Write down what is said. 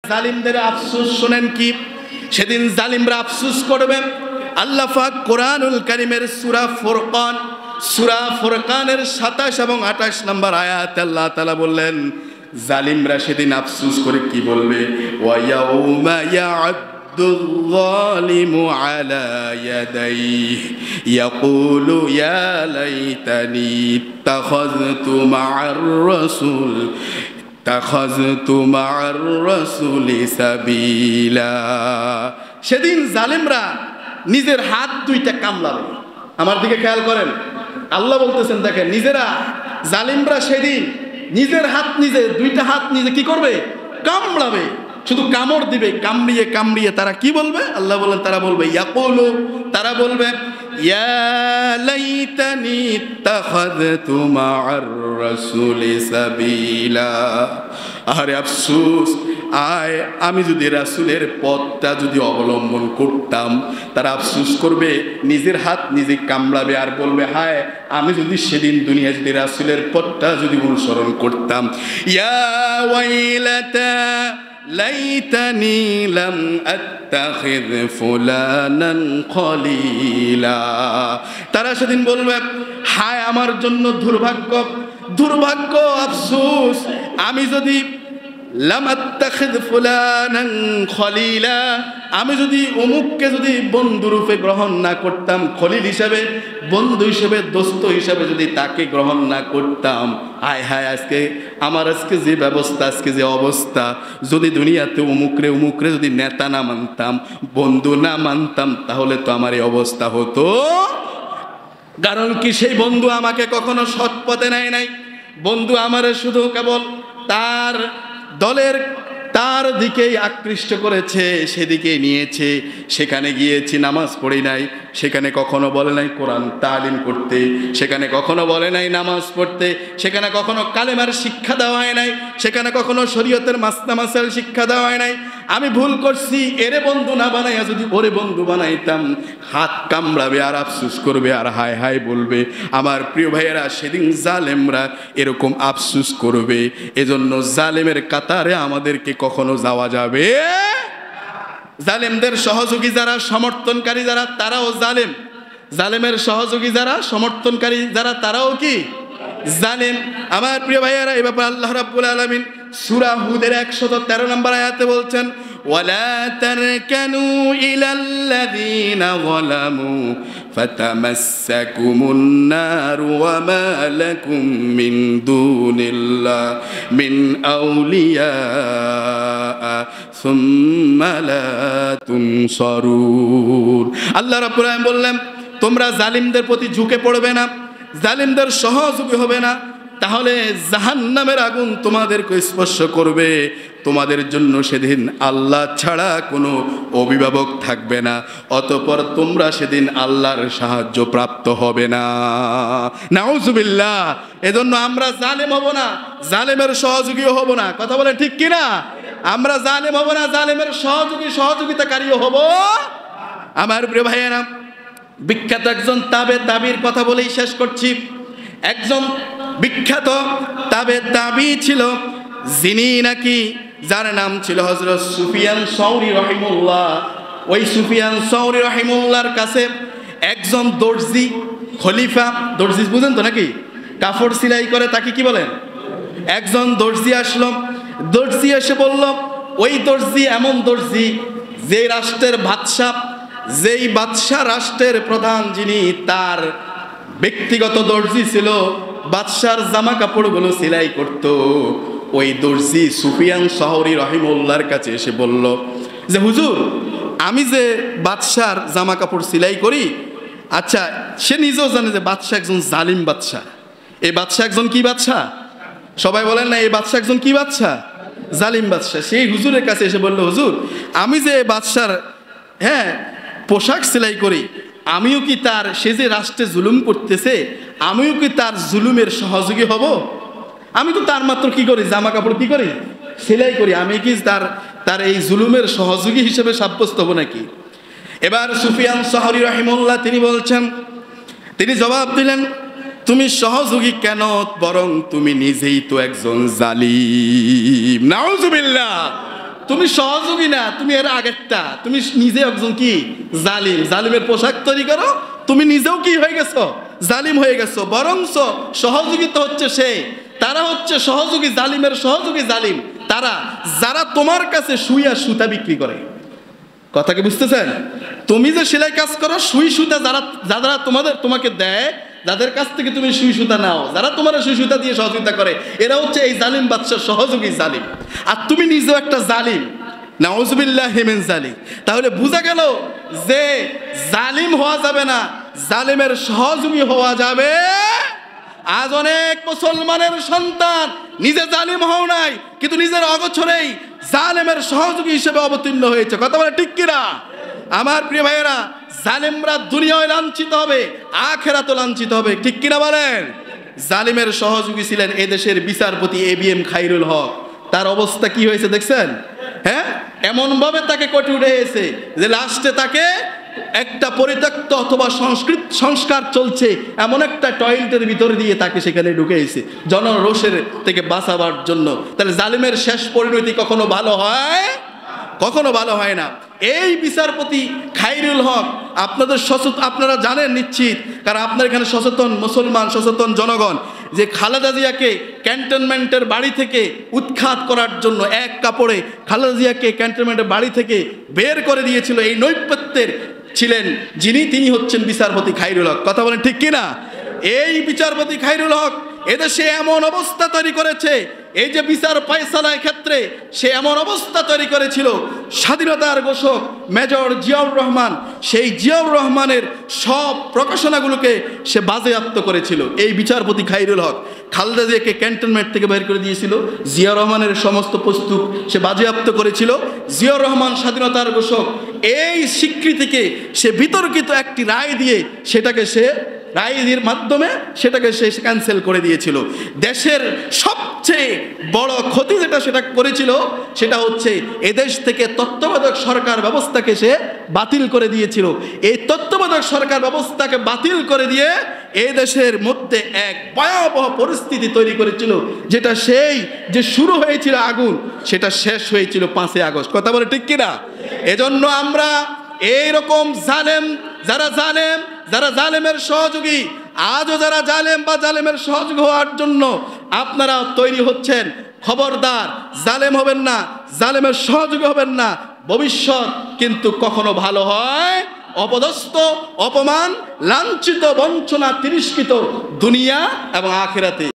জালিমদের আফসোস শুনেন কি, সেদিন জালিমরা আফসোস করবে। আল্লাহ পাক কোরআনুল কারীমের সূরা ফুরকানের 27 এবং 28 নম্বর আয়াতে আল্লাহ তাআলা বললেন, জালিমরা সেদিন আফসোস করে কি বলবে, ওয়া ইয়াউমা ইয়া'আদ্দুল যালিমু আলা ইয়াদাইহি ইয়াকুলু ইয়া লাইতানি ইত্তাখাযতু মা'আর রাসূলি সাবিলা। সেদিন জালিমরা নিজের হাত দুইটা কামড়াবে। আমার দিকে খেয়াল করেন, আল্লাহ বলতেছেন, দেখেন নিজেরা জালিমরা সেদিন নিজের হাত নিজে, দুইটা হাত নিজে কি করবে, কামড়াবে, শুধু কামড় দিবে, কামড়িয়ে কামড়িয়ে তারা কি বলবে, আল্লাহ বলেন তারা বলবে ইয়াকুলু, তারা বলবে ইয়া লাইতানি ইত্তাখাযতু মা'আর রাসূলি সাবিলা। আরে আফসোস, আমি যদি রাসূলের পথটা যদি অবলম্বন করতাম। তারা আফসোস করবে, নিজের হাত নিজে কামড়াবে আর বলবে, হায় আমি যদি সেদিন দুনিয়া যদি রাসূলের পথটা যদি অনুসরণ করতাম। ইয়া ওয়াইলাতা লাইতানি লাম আত্তাখিয ফুলানান খলিলা। তারা সেদিন বলবে, হায় আমার জন্য দুর্ভাগ্য, দুর্ভাগ্য, আফসোস, আমি যদি লাম আত্তাখিয ফুলানান খলিলা, আমি যদি অমুককে যদি বন্ধুরূপে গ্রহণ না করতাম, খলিল হিসাবে, বন্ধু হিসেবে, দোস্ত হিসাবে যদি তাকে গ্রহণ না করতাম, হায় হায় আজকে আমার আজকে যে ব্যবস্থা, আজকে যে অবস্থা, যদি দুনিয়াতে অমুকরে যদি নেতা না মানতাম, বন্ধু না মানতাম, তাহলে তো আমার এই অবস্থা হতো। কারণ কি, সেই বন্ধু আমাকে কখনো সৎ পথে নেয় নাই। বন্ধু আমার শুধু কেবল তার দলের তার দিকেই আকৃষ্ট করেছে, সেদিকে নিয়েছে, সেখানে গিয়েছি, নামাজ পড়ি নাই, সেখানে কখনো বলে নাই কোরআন তালিম করতে, সেখানে কখনো বলে নাই নামাজ পড়তে, সেখানে কখনো কালেমার শিক্ষা দেওয়া হয় নাই, সেখানে কখনো শরীয়তের মাসলা মাসাইল শিক্ষা দেওয়া হয় নাই। আমি ভুল করছি, এরে বন্ধু না বানাইয়া যদি ওরে বন্ধু বানাইতাম, হাত কামড়াবে আর আফসোস করবে আর হায় হায় বলবে। আমার প্রিয় ভাইয়েরা, সেদিন জালেমরা এরকম আফসোস করবে। এজন্য জালেমের কাতারে আমাদেরকে কখনো যাওয়া যাবে। জালেমদের সহযোগী যারা, সমর্থনকারী যারা, তারাও জালেম। জালেমের সহযোগী যারা, সমর্থনকারী যারা, তারাও কি জালেম। আমার প্রিয় ভাইয়েরা, এই ব্যাপারে আল্লাহ রাব্বুল আলামিন সূরা হুদের 113 নম্বর আয়াতে বলছেন, ওয়ালা তারকানু ইলাল্লাযীনা যালামু ফাতামাসসাকুমুন নার ওয়া মা লাকুম মিন দুনিল্লাহ মিন আউলিয়া সুম্মা লা তুনসারুন। আল্লাহ রাব্বুল আলামিন বললেন, তোমরা জালিমদের প্রতি ঝুঁকে পড়বে না, জালিমদের সহযোগী হবে না, তাহলে জাহান্নামের আগুন তোমাদেরকে স্পর্শ করবে। তোমাদের জন্য সেদিন আল্লাহ ছাড়া কোনো অভিভাবক থাকবে না, অতঃপর তোমরা সেদিন আল্লাহর সাহায্য প্রাপ্ত হবে না। নাউজুবিল্লাহ। এজন্য আমরা জালেম হব না, জালেমের সহযোগীও হব না। কথা বলেন ঠিক কিনা? আমরা জালেম হব না, জালেমের সহযোগিতাকারীও হব। আমার প্রিয় ভাইয়েরা, বিখ্যাত একজন তাবির কথা বলেই শেষ করছি। একজন বিখ্যাত তাবি ছিল, যিনি নাকি, যার নাম ছিল হযরত সুফিয়ান সাউরি রাহিমাহুল্লাহ। ওই সুফিয়ান সাউরি রাহিমাহুল্লাহর কাছে একজন দর্জি, খলিফা, দর্জি বুঝেন তো নাকি, কাপড় সেলাই করে, তাকে কি বলেন? একজন দর্জি আসলো। দর্জি এসে বলল, ওই দর্জি এমন দর্জি, যে রাষ্ট্রের বাদশা, যেই বাদশা রাষ্ট্রের প্রধান, যিনি, তার ব্যক্তিগত দর্জি ছিল, বাদশার জামা কাপড়গুলো সেলাই করত। ওই দর্জি সুফিয়ান সাউরি রাহিমাহুল্লাহর কাছে এসে বলল যে, হুজুর, আমি যে বাদশার জামা কাপড় সেলাই করি, আচ্ছা, সে নিজেও জানে যে বাদশা একজন জালিম বাদশা। এই বাদশা একজন কি বাদশা? সবাই বলেন না, এই বাদশা একজন কি বাদশা? জালিম বাদশা। সেই হুজুরের কাছে এসে বলল, হুজুর, আমি যে বাদশার পোশাক সেলাই করি, আমিও কি তার, সে যে রাষ্ট্রে জুলুম করতেছে, আমিও কি তার জুলুমের সহযোগী হব? আমি তো তার মাত্র কি করি, জামা কাপড় কি করি, সেলাই করি, আমি কি তার এই জুলুমের সহযোগী হিসেবে সাব্যস্ত হব নাকি? এবার সুফিয়ান সাউরি রাহিমাহুল্লাহ তিনি জবাব দিলেন, তুমি সহযোগী কেন, বরং তুমি নিজেই তো একজন জালিম। নাউজুবিল্লাহ। তুমি সহযোগী না, তুমি এর আগেরটা, তুমি নিজে একজন কি জালিম, জালিমের পোশাক তৈরি করো, তুমি নিজেও কি হয়ে গেছো, জালিম হয়ে গেছো। বরঞ্চ সহযোগিতা হচ্ছে সে, তারা হচ্ছে সহযোগী, জালিমের সহযোগী জালিম তারা, যারা তোমার কাছে সুই আর সুতা বিক্রি করে। কথা কি বুঝতেছেন? তুমি যে সেলাই কাজ করো, সুই সুতা যারা তোমাকে দেয়, যাদের কাছ থেকে তুমি সুই সুতা নাও, যারা তোমার সুই সুতা দিয়ে সহযোগিতা করে, এরা হচ্ছে এই জালিম বাদশার সহযোগী জালিম। আর তুমি নিজেও একটা জালিম, নাউজুবিল্লাহি মিন জালিম। তাহলে বোঝা গেল যে জালিম হওয়া যাবে না, জালিমের সহযোগী হওয়া যাবে। আজ অনেক মুসলমানের সন্তান নিজে জালিম হও নাই, কিন্তু নিজের অগোচরেই জালেমের সহযোগী হিসেবে অবতীর্ণ হয়েছে। কথা বলে ঠিক কিনা? আমার প্রিয় ভাইয়েরা, জালেমরা দুনিয়ায় লাঞ্ছিত হবে, আখেরাতেও লাঞ্ছিত হবে, ঠিক কিনা বলেন? জালিমের সহযোগী ছিলেন এদেশের বিচারপতি ABM খায়রুল হক। তার অবস্থা কি হয়েছে দেখছেন? হ্যাঁ, এমন ভাবে তাকে কটে উঠেছে যে লাস্টে তাকে একটা পরিত্যক্ত অথবা সংস্কার চলছে এমন একটা টয়লেটের ভিতরে দিয়ে তাকে সেখানে ঢুকেছে জনরোষের থেকে বাঁচাবার জন্য। তাহলে জালিমের শেষ পরিণতি কখনো ভালো হয়? কখনো ভালো হয় না। এই বিচারপতি খায়রুল হক, আপনারা জানেন নিশ্চিত, কারণ আপনার এখানে সচেতন মুসলমান, সচেতন জনগণ, যে খালেদা জিয়াকে ক্যান্টনমেন্টের বাড়ি থেকে উৎখাত করার জন্য এক কাপড়ে খালেদা জিয়াকে ক্যান্টনমেন্টের বাড়ি থেকে বের করে দিয়েছিল, এই নৈপথ্যের ছিলেন যিনি, তিনি হচ্ছেন বিচারপতি খায়রুল হক। কথা বলেন ঠিক কিনা? এই বিচারপতি খায়রুল হক এদেশে এমন অবস্থা তৈরি করেছে, এই যে বিচার ফয়সালার ক্ষেত্রে সে এমন অবস্থা তৈরি করেছিল, স্বাধীনতার ঘোষক মেজর জিয়াউর রহমান, সেই জিয়াউর রহমানের সব প্রকাশনাগুলোকে সে বাজেয়াপ্ত করেছিল। এই বিচারপতি খায়রুল হক খালেদা জিয়াকে ক্যান্টনমেন্ট থেকে বের করে দিয়েছিল, জিয়াউর রহমানের সমস্ত পুস্তক সে বাজেয়াপ্ত করেছিল। জিয়াউর রহমান স্বাধীনতার ঘোষক, এই স্বীকৃতিকে সে বিতর্কিত একটি রায় দিয়ে রায়ের মাধ্যমে সেটাকে সে ক্যান্সেল করে দিয়েছিল। দেশের সবচেয়ে বড় ক্ষতি সেটা করেছিল, সেটা হচ্ছে এদেশ থেকে তত্ত্বাবধায়ক সরকার ব্যবস্থাকে সে বাতিল করে দিয়েছিল। এই তত্ত্বাবধায়ক সরকার ব্যবস্থাকে বাতিল করে দিয়ে এই দেশের মধ্যে এক ভয়াবহ পরিস্থিতি তৈরি করেছিল, যেটা সেই যে শুরু হয়েছিল আগুন, সেটা শেষ হয়েছিল 5ই আগস্ট। কথা বলে ঠিক কিনা? এজন্য আমরা এইরকম যারা জালেমের সহযোগী, আজও যারা জালেম বা জালেমের সহযোগী হওয়ার জন্য আপনারা তৈরি হচ্ছেন, খবরদার, জালেম হবেন না, জালেমের সহযোগী হবেন না। ভবিষ্যৎ কিন্তু কখনো ভালো হয়? অপদস্থ, অপমান, লাঞ্ছিত, বঞ্চনা, তিরস্কৃত দুনিয়া এবং আখিরাতে।